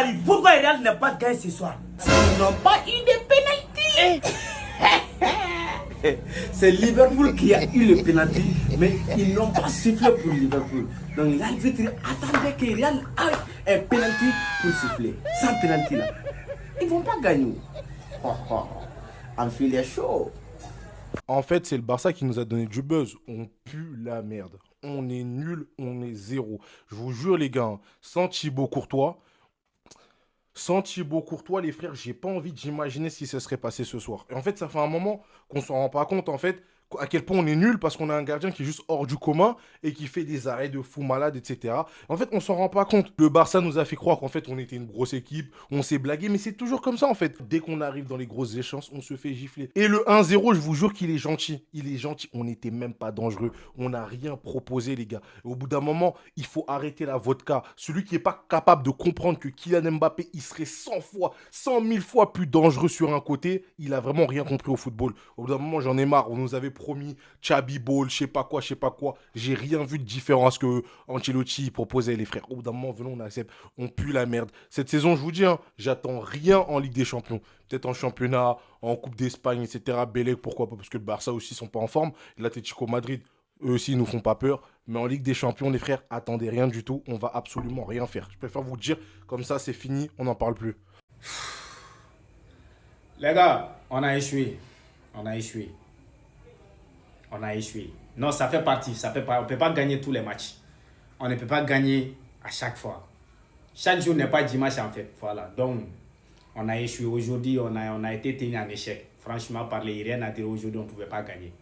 Koulibaly, pourquoi le Real n'a pas gagné ce soir? Ils n'ont pas eu de pénalty. C'est Liverpool qui a eu le pénalty, mais ils n'ont pas sifflé pour Liverpool. Donc l'arbitre attendait que Real ait un pénalty pour siffler. Sans pénalty là, ils ne vont pas gagner. Oh, oh. En filet chaud. En fait, c'est le Barça qui nous a donné du buzz. On pue la merde. On est nul, on est zéro. Je vous jure, les gars, hein, sans Thibaut Courtois, les frères, j'ai pas envie d'imaginer ce qui se serait passé ce soir. Et en fait, ça fait un moment qu'on s'en rend pas compte, en fait, à quel point on est nul parce qu'on a un gardien qui est juste hors du commun et qui fait des arrêts de fou malade, etc. En fait, on s'en rend pas compte. Le Barça nous a fait croire qu'en fait, on était une grosse équipe, on s'est blagué, mais c'est toujours comme ça, en fait. Dès qu'on arrive dans les grosses échéances, on se fait gifler. Et le 1-0, je vous jure qu'il est gentil. Il est gentil. On n'était même pas dangereux. On n'a rien proposé, les gars. Et au bout d'un moment, il faut arrêter la vodka. Celui qui n'est pas capable de comprendre que Kylian Mbappé, il serait 100 fois, 100 000 fois plus dangereux sur un côté, il a vraiment rien compris au football. Au bout d'un moment, j'en ai marre. On nous avait promis Chabi Ball, je sais pas quoi, je sais pas quoi. J'ai rien vu de différent à ce que Ancelotti proposait, les frères. Au bout d'un moment, venons, on accepte. On pue la merde. Cette saison, je vous dis, hein, j'attends rien en Ligue des Champions. Peut-être en championnat, en Coupe d'Espagne, etc. Bellec, pourquoi pas, parce que le Barça aussi sont pas en forme. L'Atlético Madrid, eux aussi, ils nous font pas peur. Mais en Ligue des Champions, les frères, attendez rien du tout. On va absolument rien faire. Je préfère vous dire, comme ça, c'est fini, on n'en parle plus. Les gars, on a échoué. On a échoué. On a échoué. Non, ça fait partie. Ça fait pas, on ne peut pas gagner tous les matchs. On ne peut pas gagner à chaque fois. Chaque jour n'est pas dimanche en fait. Voilà. Donc, on a échoué. Aujourd'hui, on a été tenu en échec. Franchement, parler, rien à dire aujourd'hui, on ne pouvait pas gagner.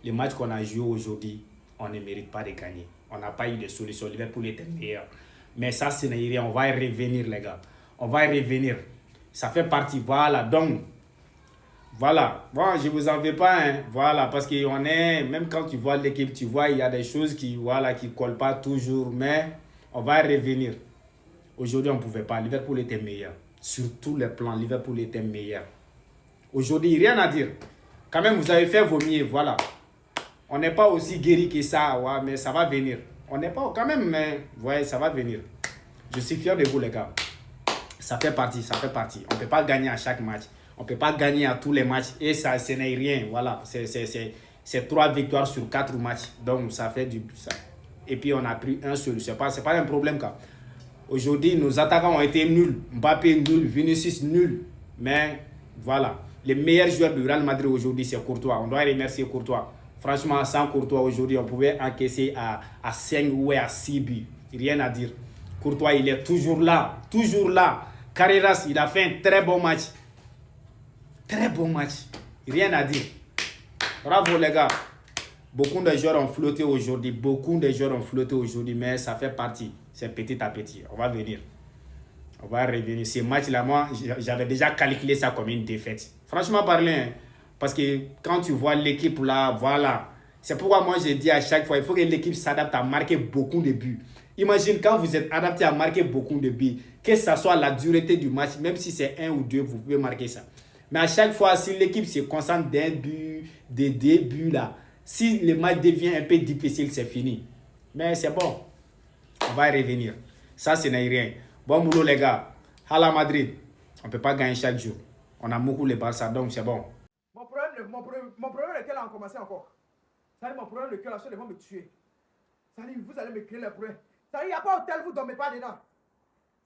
Les matchs qu'on a joués aujourd'hui, on ne mérite pas de gagner. On n'a pas eu de solution. Liverpool était meilleur. Mais ça, ce n'est rien. On va y revenir, les gars. On va y revenir. Ça fait partie. Voilà. Donc, voilà, bon, je vous en veux pas, hein. Voilà, parce qu'on est, même quand tu vois l'équipe, tu vois, il y a des choses qui, voilà, qui collent pas toujours, mais on va y revenir. Aujourd'hui, on ne pouvait pas. Liverpool était meilleur. Sur tous les plans, Liverpool était meilleur. Aujourd'hui, rien à dire. Quand même, vous avez fait vos mieux, voilà. On n'est pas aussi guéri que ça, ouais, mais ça va venir. On n'est pas, quand même, mais, ouais, ça va venir. Je suis fier de vous, les gars. Ça fait partie, ça fait partie. On ne peut pas gagner à chaque match. On ne peut pas gagner à tous les matchs. Et ça, ce n'est rien. Voilà. C'est 3 victoires sur 4 matchs. Donc, ça fait du... Ça. Et puis, on a pris un seul. Ce n'est pas un problème. Aujourd'hui, nos attaquants ont été nuls. Mbappé nul. Vinicius nul. Mais, voilà. Les meilleurs joueurs du Real Madrid aujourd'hui, c'est Courtois. On doit remercier Courtois. Franchement, sans Courtois aujourd'hui, on pouvait encaisser à 5 ou à 6 buts. Rien à dire. Courtois, il est toujours là. Toujours là. Carreras, il a fait un très bon match. Très bon match. Rien à dire. Bravo les gars. Beaucoup de joueurs ont flotté aujourd'hui. Beaucoup de joueurs ont flotté aujourd'hui. Mais ça fait partie. C'est petit à petit. On va venir. On va revenir. Ces matchs-là, moi, j'avais déjà calculé ça comme une défaite. Franchement parler. Hein, parce que quand tu vois l'équipe là, voilà. C'est pourquoi moi je dis à chaque fois, il faut que l'équipe s'adapte à marquer beaucoup de buts. Imagine quand vous êtes adapté à marquer beaucoup de buts. Que ce soit la durée du match, même si c'est 1 ou 2, vous pouvez marquer ça. Mais à chaque fois, si l'équipe se concentre d'un but, des 2 buts là, si le match devient un peu difficile, c'est fini. Mais c'est bon. On va y revenir. Ça, ce n'est rien. Bon boulot, les gars. Hala Madrid. On ne peut pas gagner chaque jour. On a beaucoup les Barça, donc c'est bon. Mon problème, lequel a commencé encore. Ça dit, mon problème, lequel là, ils vont me tuer. Ça dit, vous allez me créer les problèmes. Ça dit, il n'y a pas hôtel, vous ne dormez pas dedans.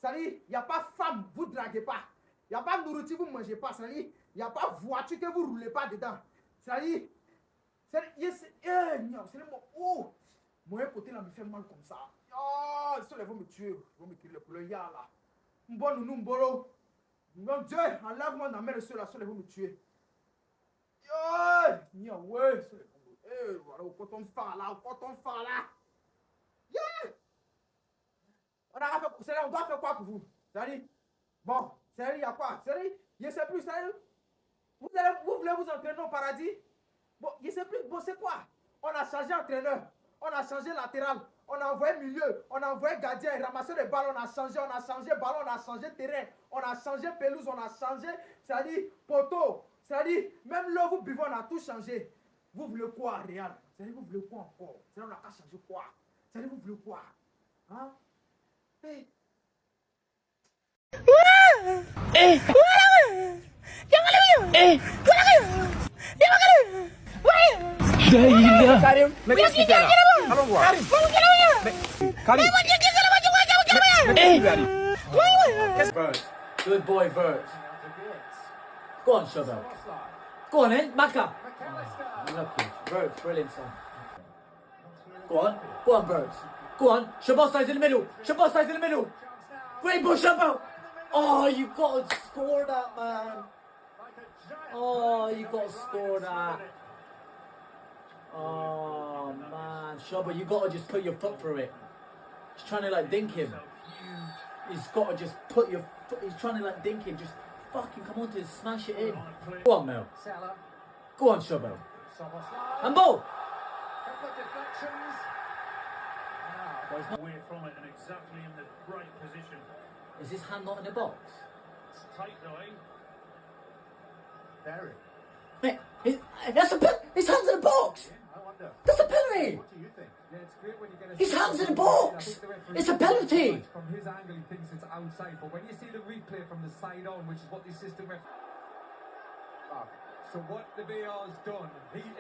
Ça dit, il n'y a pas femme, vous ne draguez pas. Il n'y a pas nourriture, vous ne mangez pas. Ça dit, il n'y a pas voiture que vous ne roulez pas dedans. Ça dit, oh, mon côté là me fait mal comme ça. Oh, ils vont me tuer. Ils vont me créer les problèmes. Là. Mbolo, nous, Mbolo. Mon Dieu, enlève-moi dans mes ceux là, ils vont me tuer. Yeah, ouais, voilà, au coton phare là, Yeah! On doit faire quoi pour vous? C'est-à-dire, bon, c'est-à-dire, il y a quoi? C'est-à-dire, je ne sais plus, c'est-à-dire, vous voulez vous entraîner au paradis? Bon, je ne sais plus, bon, c'est quoi? On a changé entraîneur, on a changé latéral, on a envoyé milieu, on a envoyé gardien, ramassé les balles, on a changé ballon, on a changé terrain, on a changé pelouse, on a changé, c'est-à-dire, poteau. C'est-à-dire, même là, vous buvez, on a tout changé. Vous voulez quoi, Real? C'est-à-dire, vous voulez quoi encore? C'est-à-dire, on n'a pas changé quoi? C'est-à-dire, vous voulez quoi? Hein? Hey. Karim, mais qu'est-ce qu'il fait là? Allons voir. Karim. Vert. Good boy, Vert. Go on, Chauvel. Go on, then. Maka. Lucky. Vert, brilliant son. Go on. Go on, Vert. Go on. Shabosai's in the middle. Shabosai's in the middle. Great push up. Oh, you got to score that, man. Oh, you got to score that. Oh, man. Shabba, you got to just put your foot through it. He's trying to, like, dink him. He's got to just put your foot... He's trying to, like, dink him. Just fucking come on to smash it in. Go on, Mel. Go on, Shabba. And ball. Away from it and exactly in the right position. Is his hand not in the box? It's tight though, eh? Very. Mate, his hand's in the box. I wonder. That's a penalty. What do you think? Yeah, it's great when you get a His hand's in the box. It's a penalty. From his angle, he thinks it's outside, but when you see the replay from the side on, which is what the assistant ref. So what the VAR has done,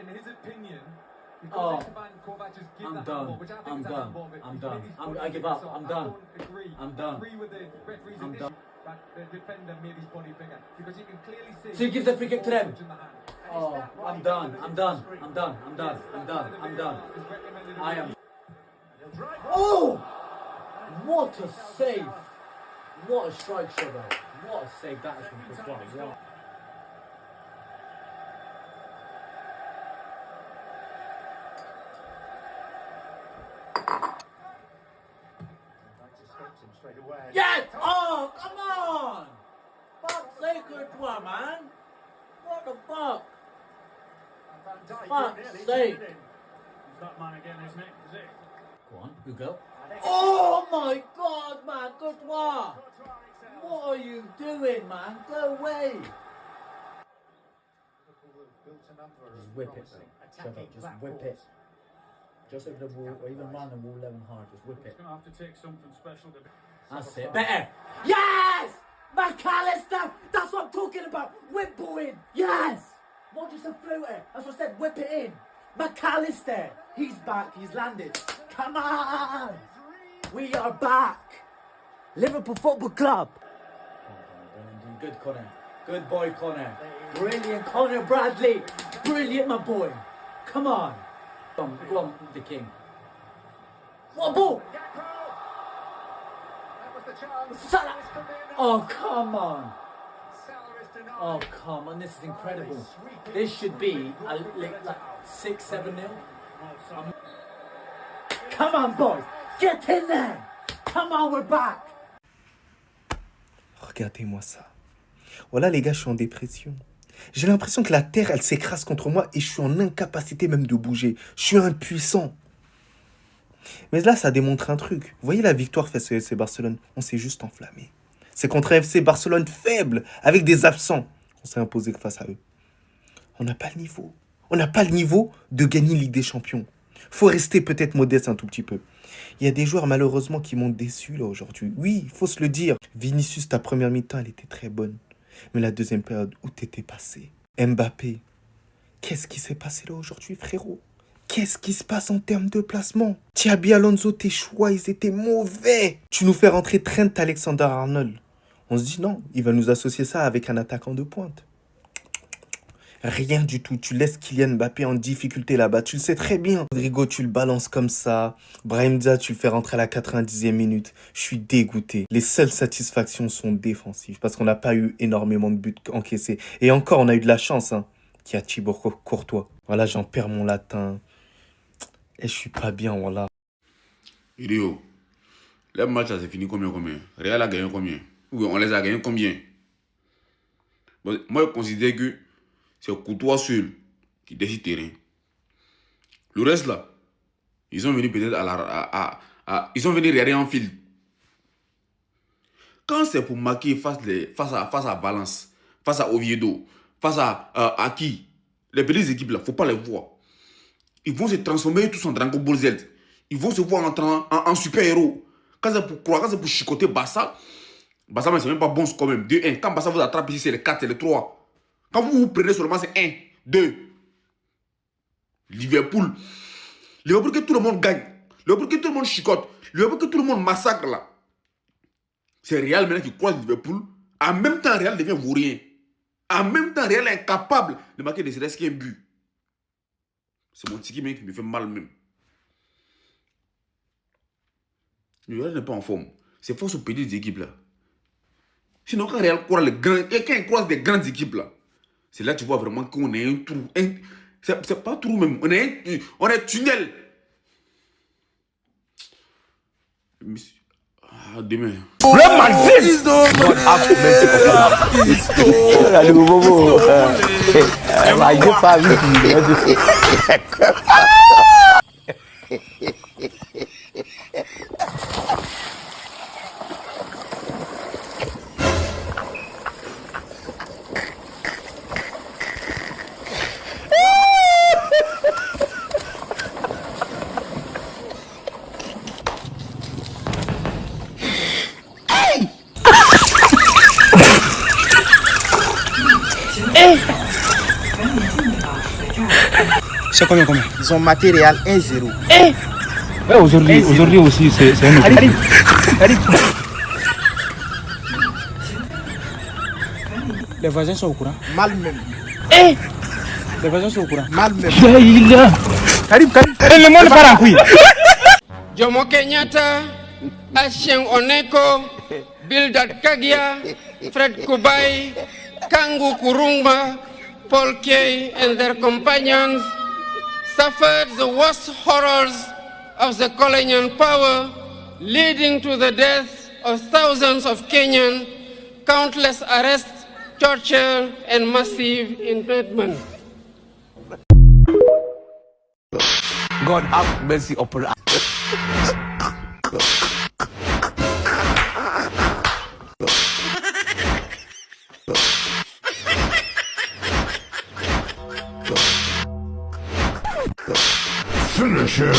in his opinion, Oh, Kovac just give I'm the done. handball, which I think I'm is a done. handball, but I'm he's done. made his I body give bigger, up. so I'm I done. don't agree. I'm done. Agree with the referee's I'm initial done. that the defender made his body bigger because you can clearly see. So he gives the free kick to them. touching the hand. Oh, I'm done. I'm done. I'm done. I'm done. I'm done. I'm done. I am. Oh! What a save! What a strike, Shabba. What a save that is from Courtois. Wow. Yes! Oh, come on! Fuck's sake, Courtois, man! What the fuck? Fuck's sake! It's that man again, isn't it? Is it? Go on, Hugo. Oh my god, man! Courtois! What are you doing, man? Go away! Just whip it, though. Shut up, just whip it. Just over the wall, or even round the wall 11 hard, just whip it. It's going to have to take something special to... That's it. Better. Yes! McAllister! That's what I'm talking about! Whip ball in! Yes! Not just a floater. That's what I said, whip it in. McAllister! He's back, he's landed. Come on! We are back! Liverpool Football Club! Good Connor. Good boy, Connor. Brilliant, Connor Bradley. Brilliant, my boy. Come on. Go on, the king. What a ball! Salah! Oh, come on. Oh, come on. This is incredible. This should be like 6-7-0. Come on, boys. Get in there. Come on, we're back. Regardez-moi ça. Voilà les gars, je suis en dépression. J'ai l'impression que la terre, elle s'écrase contre moi et je suis en incapacité même de bouger. Je suis impuissant. Mais là, ça démontre un truc. Vous voyez la victoire face à FC Barcelone? On s'est juste enflammé. C'est contre un FC Barcelone faible, avec des absents. On s'est imposé face à eux. On n'a pas le niveau. On n'a pas le niveau de gagner Ligue des Champions. Faut rester peut-être modeste un tout petit peu. Il y a des joueurs malheureusement qui m'ont déçu là aujourd'hui. Oui, il faut se le dire. Vinicius, ta première mi-temps, elle était très bonne. Mais la deuxième période, où t'étais passé? Mbappé, qu'est-ce qui s'est passé là aujourd'hui, frérot? Qu'est-ce qui se passe en termes de placement? Xabi Alonso, tes choix, ils étaient mauvais. Tu nous fais rentrer Trent Alexander-Arnold. On se dit non, il va nous associer ça avec un attaquant de pointe. Rien du tout. Tu laisses Kylian Mbappé en difficulté là-bas. Tu le sais très bien. Rodrigo, tu le balances comme ça. Brahim Diaz, tu le fais rentrer à la 90e minute. Je suis dégoûté. Les seules satisfactions sont défensives parce qu'on n'a pas eu énormément de buts encaissés. Et encore, on a eu de la chance. Qui a Thibaut Courtois. Voilà, j'en perds mon latin. Et je suis pas bien, voilà. Idio, le match ça s'est fini combien? Real a gagné combien? Oui, on les a gagnés combien? Bon, moi, je considère que c'est Courtois seul qui décide terrain. Le reste là, ils sont venus peut-être ils sont venus regarder en fil. Quand c'est pour marquer face à Valence, face à Oviedo, face à qui? Les petites équipes là, faut pas les voir. Ils vont se transformer tous en Dragon Ball Z. Ils vont se voir en super-héros. Quand c'est pour croire, quand c'est pour chicoter Barça, Bassa, c'est même pas bon quand même. 2-1. Quand Bassa vous attrape ici, c'est le 4 et le 3. Quand vous prenez seulement, c'est 1, 2. Liverpool. Liverpool que tout le monde gagne. Liverpool que tout le monde chicote. Liverpool que tout le monde massacre là. C'est Real maintenant qui croise Liverpool. En même temps, Real devient vaurien. En même temps, Real est incapable de marquer des restes qui un but. C'est mon tiki qui me fait mal même. Le Real n'est pas en forme. C'est force aux petites équipes là. Sinon, quand Real croise les grands, et quand il croise des grandes équipes là, c'est là que tu vois vraiment qu'on est un trou. C'est pas trou même. On est tunnel. Ah, demain. Le marxisme. C'est combien? Ils ont matériel 1-0. Ouais, aujourd'hui aussi, c'est un autre. Les voisins sont au courant. Mal même. Les voisins sont au courant. Mal même. Le monde part en couille. Jomo Kenyatta, Asheng Oneko, Bildad Kagia, Fred Kubai, Kangu Kurumba, Paul Kay and their companions suffered the worst horrors of the colonial power, leading to the death of thousands of Kenyans, countless arrests, torture, and massive internment. God have mercy upon us. Finish him.